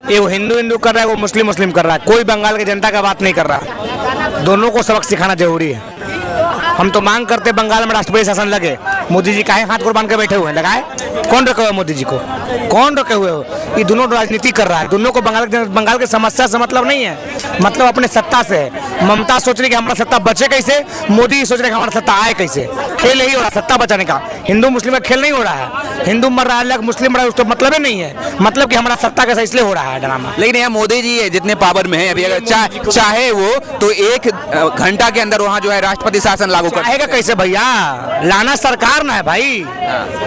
ये वो हिंदू हिंदू कर रहा है, वो मुस्लिम मुस्लिम कर रहा है, कोई बंगाल की जनता का बात नहीं कर रहा। दोनों को सबक सिखाना जरूरी है। हम तो मांग करते बंगाल में राष्ट्रपति शासन लगे। मोदी जी काहे हाथ कुर्बान के बैठे हुए हैं? लगाए कौन रखे हुए मोदी जी को? कौन रखे हुए हो? ये दोनों राजनीति कर रहा है। दोनों को बंगाल की समस्या से मतलब नहीं है, मतलब अपने सत्ता से है। ममता सोच रही कि हमारा सत्ता बचे कैसे, मोदी सोच रहे कि हमारा सत्ता आए कैसे। खेल यही हो रहा है सत्ता बचाने का। हिंदू मुस्लिम का खेल नहीं हो रहा है। हिंदू मर रहा है अलग, मुस्लिम मर रहा है, उसका मतलब ही नहीं है। मतलब कि हमारा सत्ता कैसा इसलिए हो रहा है ड्रामा। लेकिन यहाँ मोदी जी जितने पावर में है अभी, अगर चाहे वो तो 1 घंटा के अंदर वहाँ जो है राष्ट्रपति शासन लागू कर चाहेगा कैसे भैया? लाना सरकार ना है भाई,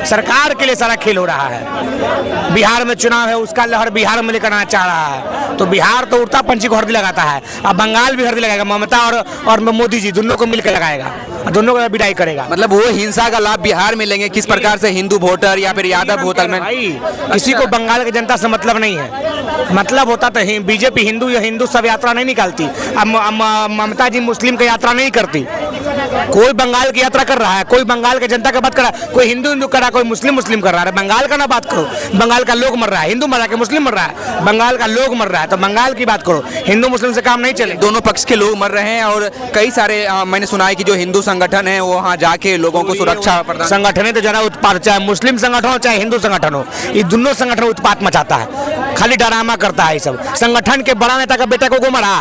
सरकार के लिए सारा खेल हो रहा है। बिहार में चुनाव है, उसका लहर बिहार में लेकर आना चाह रहा है, तो बिहार तो उड़ता पंछी को हरदी लगाता है। अब बंगाल भी हरदी लगाएगा, ममता और मोदी जी दोनों को मिलकर लगाएगा, दोनों को विदाई करेगा। मतलब वो हिंसा का लाभ बिहार में लेंगे, किस प्रकार से हिंदू वोटर या फिर यादव वोटर में? भाई किसी को बंगाल की जनता से मतलब नहीं है। मतलब होता तो बीजेपी हिंदू या हिंदू सब यात्रा नहीं निकालती। अब ममता जी मुस्लिम की यात्रा नहीं करती। कोई बंगाल की यात्रा कर रहा है, कोई बंगाल की जनता का बात कर रहा है, कोई हिंदू हिंदू कर रहा है, कोई मुस्लिम मुस्लिम कर रहा है। बंगाल का ना बात करो, बंगाल का लोग मर रहा है, हिंदू मर रहा है, मुस्लिम मर रहा है, बंगाल का लोग मर रहा है, तो बंगाल की बात करो। हिंदू मुस्लिम से काम नहीं चले। दोनों पक्ष के लोग मर रहे हैं और कई सारे मैंने सुना है कि जो हिंदू संगठन है वो वहाँ जाके लोगों को सुरक्षा प्रदान। संगठन तो जरा उत्पाद, चाहे मुस्लिम संगठन हो चाहे हिंदू संगठन हो, ये दोनों संगठन उत्पात मचाता है, खाली डरामा करता है। ये सब संगठन के बड़ा नेता का बेटा को मरा,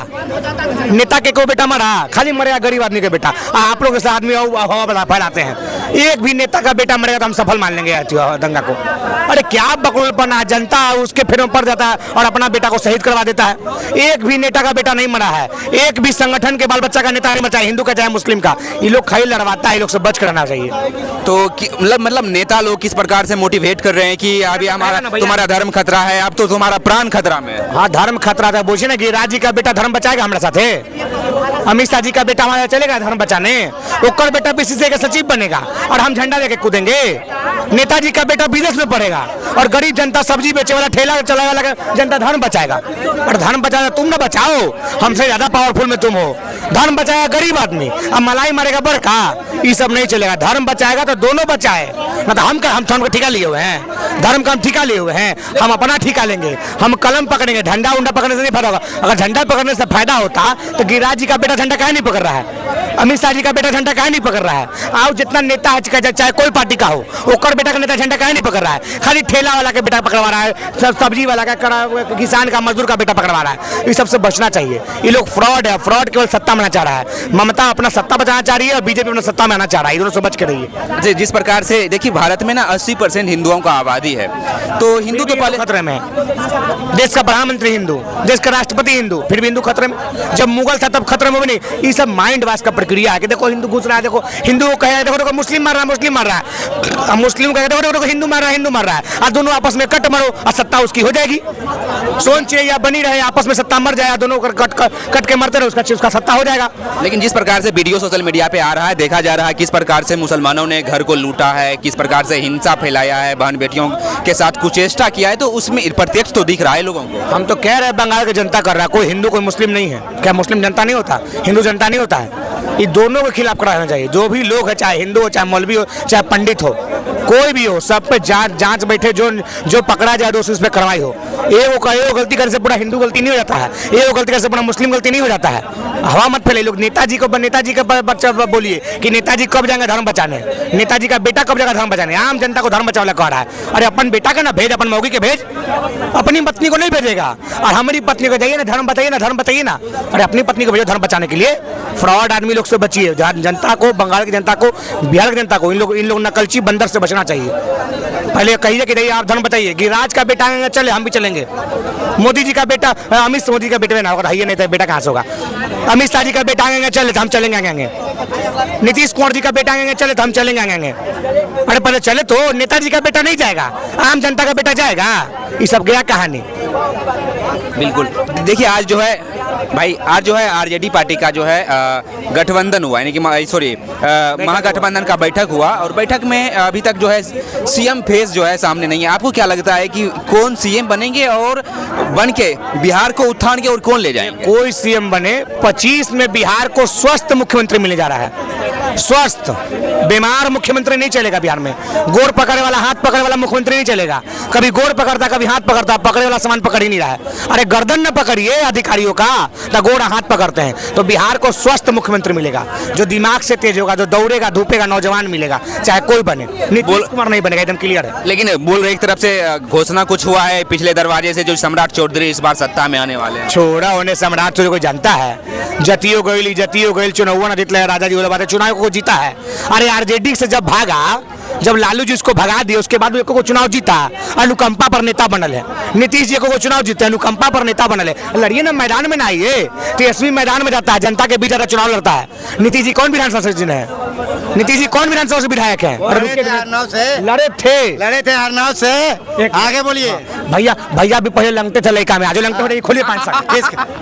नेता के को बेटा मरा, खाली मरेगा गरीब आदमी का बेटा। आप लोग ऐसे आदमी हवा फैलाते हैं। एक भी नेता का बेटा मरेगा तो हम सफल मान लेंगे दंगा को। अरे क्या बकलोलपना, जनता उसके फेरों पर जाता है और अपना बेटा को शहीद करवा देता है। एक भी नेता का बेटा नहीं मरा है, एक भी संगठन के बाल बच्चा का नेता नहीं मरा, हिंदू का चाहे मुस्लिम का। ये लोग खाई लड़वाता है, ये लोग से बच कर रहना चाहिए। तो मतलब नेता लोग किस प्रकार से मोटिवेट कर रहे हैं कि अभी हमारा तुम्हारा धर्म खतरा है, अब तो तुम्हारा प्राण खतरा में है। हाँ धर्म खतरा था, बोझे ना कि गिरिराज जी का बेटा धर्म बचाएगा हमारे साथ है। अमित शाह जी का बेटा हमारा चलेगा धर्म बचाने, ओकर बेटा पीसीसी का सचिव बनेगा और हम झंडा लेके कूदेंगे। नेताजी का बेटा विदेश में पढ़ेगा और गरीब जनता सब्जी बेचे वाला ठेला चलाने वाला जनता धर्म बचाएगा। और धर्म बचाना तुम ना बचाओ, हमसे ज्यादा पावरफुल में तुम हो। धर्म बचाएगा गरीब आदमी, अब मलाई मारेगा बड़का, ये सब नहीं चलेगा। धर्म बचाएगा तो दोनों बचाए, मतलब हम धर्म का ठिका लिए हुए हैं, धर्म का हम ठिका लिए हुए हैं, हम अपना ठिका लेंगे। हम कलम पकड़ेंगे, झंडा उंडा पकड़ने से नहीं फायदा होगा। अगर झंडा पकड़ने से फायदा होता तो गिरिराज जी का बेटा झंडा काहे नहीं पकड़ रहा है, अमित शाह जी का बेटा झंडा काहे नहीं पकड़ रहा है। आओ जितना नेता है चाहे कोई पार्टी का हो, ओकर बेटा का नेता झंडा काहे नहीं पकड़ रहा है। खाली ठेला वाला के बेटा पकड़वा रहा है, सब्जी वाला का, किसान का, मजदूर का बेटा पकड़वा रहा है। इस सबसे बचना चाहिए। ये लोग फ्रॉड है, फ्रॉड केवल सत्ता में आना चाह रहा है। ममता अपना सत्ता बचाना चाह रही है और बीजेपी अपना सत्ता में आना चाह रहा है। इधरों से बच के रहिए। जिस प्रकार से देखिए भारत में ना 80% हिंदुओं का आबादी है, तो हिंदू तो पहले खतरे में है। देश का प्रधानमंत्री हिंदू, देश का राष्ट्रपति हिंदू, फिर भी हिंदू खतरे में। जब मुगल था तब खतरे में भी नहीं। ये सब माइंड वाश का प्रक्रिया है कि देखो हिंदू घुस रहा है, देखो हिंदू को कहे देखो देखो मुस्लिम मार रहा है, मुस्लिम मार रहा है, मुस्लिम कहे देखो देखो हिंदू मार रहा है, हिंदू मार रहा है, और दोनों आपस में कट मारो और सत्ता उसकी हो जाएगी। सोन चिड़ैया बनी रहे, आपस में सत्ता मर जाए, दोनों कट के मरते रहे, उसका सत्ता हो जाएगा। लेकिन जिस प्रकार से वीडियो सोशल मीडिया पे आ रहा है, देखा जा रहा है किस प्रकार से मुसलमानों ने घर को लूटा है, किस प्रकार से हिंसा फैलाया है, बहन बेटियों के साथ कुचेष्टा किया है, तो उसमें प्रत्यक्ष तो दिख रहा है लोगों को। हम तो कह रहे हैं बंगाल की जनता कर रहा है, कोई हिंदू कोई मुस्लिम नहीं है। क्या मुस्लिम जनता नहीं होता, हिंदू जनता नहीं होता है? ये दोनों के खिलाफ कराना चाहिए। जो भी लोग है, चाहे हिंदू हो, चाहे मौलवी हो, चाहे पंडित हो, कोई भी हो, सब पे जांच बैठे, जो पकड़ा जाए दोषी उस पर कार्रवाई हो। वो गलती करने से पूरा हिंदू गलती नहीं हो जाता है, वो गलती करने से पूरा मुस्लिम गलती नहीं हो जाता है। हवा मत फैले। लोग नेताजी का बच्चा बोलिए कि नेताजी कब जाएंगे धर्म बचाने, नेताजी का बेटा कब जाएगा धर्म बचाने। आम जनता को धर्म बचाने कह रहा है। अरे अपन बेटा का ना भेज, अपन मौगी के भेज, अपनी पत्नी को नहीं भेजेगा। और हमारी पत्नी को जाइए ना धर्म बताइए ना, धर्म बताइए ना। अरे अपनी पत्नी को भेजो धर्म बचाने के लिए। फ्रॉड आदमी लोग से बचिए। जनता को, बंगाल की जनता को, बिहार की जनता को, इन लोग नकलची बंदर से बचना चाहिए। पहले कहिए कि नहीं आप धर्म बताइए। गिरिराज का बेटा आएंगे चले, हम भी चलेंगे। मोदी जी का बेटा, अमित मोदी का बेटा ना होगा, नहीं तो बेटा कहाँ से होगा। अमित शाह जी का बेटा आएंगे चले तो हम चलेंगे आएंगे। नीतीश कुमार जी का बेटा आएंगे चले तो हम चलेंगे आएंगे। अरे पहले चले तो नेताजी का बेटा नहीं जाएगा, आम जनता का बेटा जाएगा। ये सब गया कहानी। बिल्कुल। देखिए आज जो है भाई, आज जो है आरजेडी पार्टी का जो है गठबंधन हुआ, यानी कि सॉरी महागठबंधन का बैठक हुआ और बैठक में अभी तक जो है सीएम फेस जो है सामने नहीं है। आपको क्या लगता है कि कौन सीएम बनेंगे और बन के बिहार को उत्थान के और कौन ले जाएंगे? कोई सीएम बने, 25 में बिहार को स्वस्थ मुख्यमंत्री मिलने जा रहा है। स्वस्थ बीमार मुख्यमंत्री नहीं चलेगा बिहार में। गोड़ पकड़ने वाला, हाथ पकड़ने वाला मुख्यमंत्री नहीं चलेगा। कभी गोड़ पकड़ता, कभी हाथ पकड़ता, पकड़ने वाला सामान पकड़ ही नहीं रहा है। अरे गर्दन न पकड़िए अधिकारियों का, तो गोड़ हाथ पकड़ते हैं। तो बिहार को स्वस्थ मुख्यमंत्री मिलेगा, जो दिमाग से तेज होगा, जो दौड़ेगा धूपेगा, नौजवान मिलेगा, चाहे कोई बने। नीतीश कुमार नहीं बनेगा, एकदम क्लियर है। लेकिन बोल रहे एक तरफ से घोषणा कुछ हुआ है पिछले दरवाजे से, जो सम्राट चौधरी इस बार सत्ता में आने वाले हैं। छोड़ा होने सम्राट चौधरी को जानता है। जतियो गईल चुनाव न जीतले राजा जी वाला बात है, चुनाव को जीता है। अरे आरजेडी से जब भागा, जब लालू जी उसको भगा दिए, उसके बाद को चुनाव जीता, अनुकंपा पर नेता बनल है। नीतीश जी को चुनाव जीते, अनुकंपा पर नेता बनल है। लड़िए ना, मैदान में ना आइए। तेजस्वी मैदान में जाता है, जनता के बीच चुनाव लड़ता है। नीतीश जी कौन विधानसभा से है? नीतीश जी कौन विधानसभा से विधायक है? लड़े थे हरनाव से। आगे बोलिए। भैया भी पहले लंगते थे लड़का में, आज लंगते हो खोलिए 5 साल।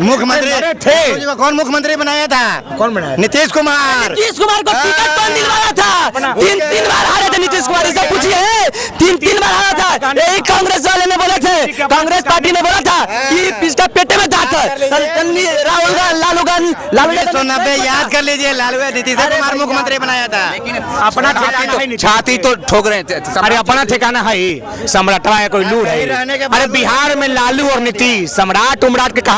मुख्यमंत्री थे। कौन मुख्यमंत्री बनाया था? कौन बनाया? नीतीश कुमार। नीतीश कुमार को टिकट कौन दिलवाया था? तीन बार हारे थे नीतीश कुमार, इसे पूछिए। तीन बार हारा था। यही कांग्रेस वाले ने बोले थे, कांग्रेस पार्टी ने बोला था कि इसका पेटे में दांत है। राहुल गांधी, लालू 1990 याद कर लीजिए, लालू नीतीश कुमार मुख्यमंत्री बनाया था। अपना छाती तो ठोक रहे थे। अरे अपना ठिकाना है ही, सम्राटवा है कोई लूट है। अरे बिहार में लालू और नीतीश सम्राट उमराट के कहानी